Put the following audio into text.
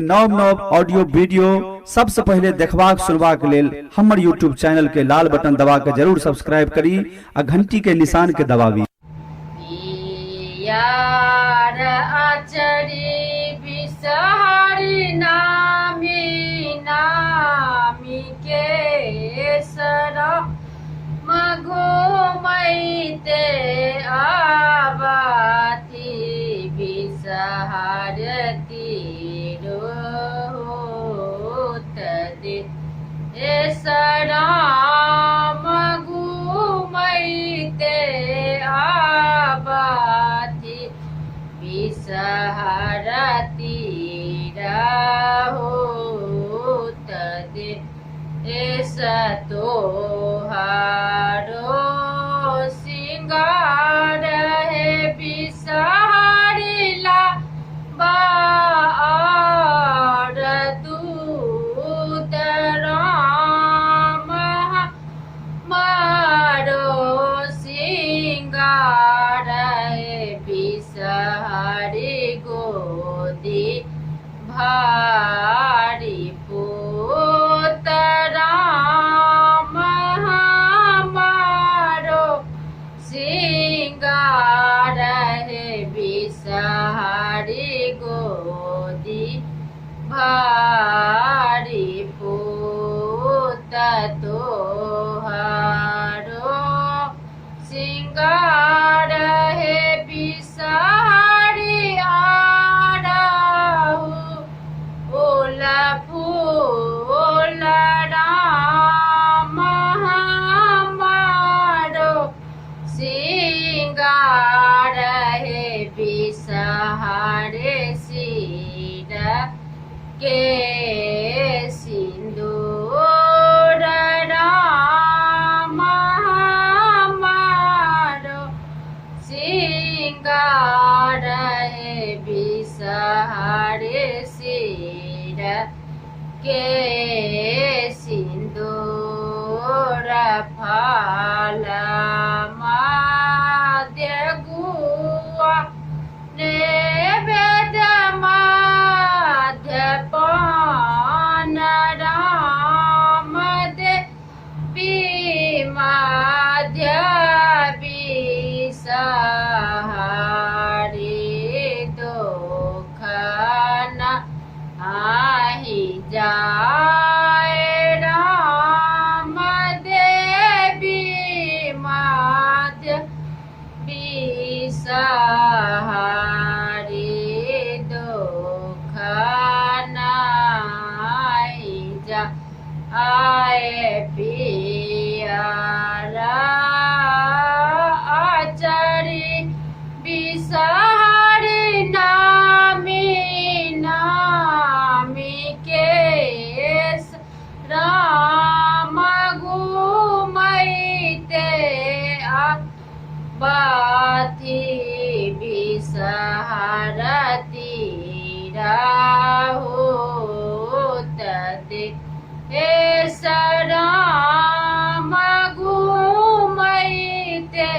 नव नव audio video सबसे पहले देखबाक सुनबाक लेल हमर यूट्यूब चैनल के लाल बटन दबा के जरूर सब्सक्राइब करी आ घंटी के निशान के दबावी। यार आचरी बिसहरी नामी नामी के सर मघुमैते आबाती बिसहरती सराम घुमैते आबाती बिसहरती रहोत दे तोहारो सिंगार है बिसहरिला बार दूत राम मारो सिंगार है बिसहरी गोदी भारी पूत राम हमारो सिंगार है बिसहरी गोदी भारी पूत तोहारो सिंगार है बिसहरी आराहु ओला फूल राम हमारो सिंगार है बिसहरी सिर के सिंदूर राम हमारो सिंगार है बिसहरी सिर के सिंदूर फल माद्य गुआ नैवेद माध्य पान राम देवी माध्य बिसहरी दुखन आहि जाए राम देवी माध्य बिसहरी दुखन आहि जाए पियरा आचरी बिसहरी नामी नामी केस राम घुमैते आबाती बिसहरती रहोत दे सराम घुमैते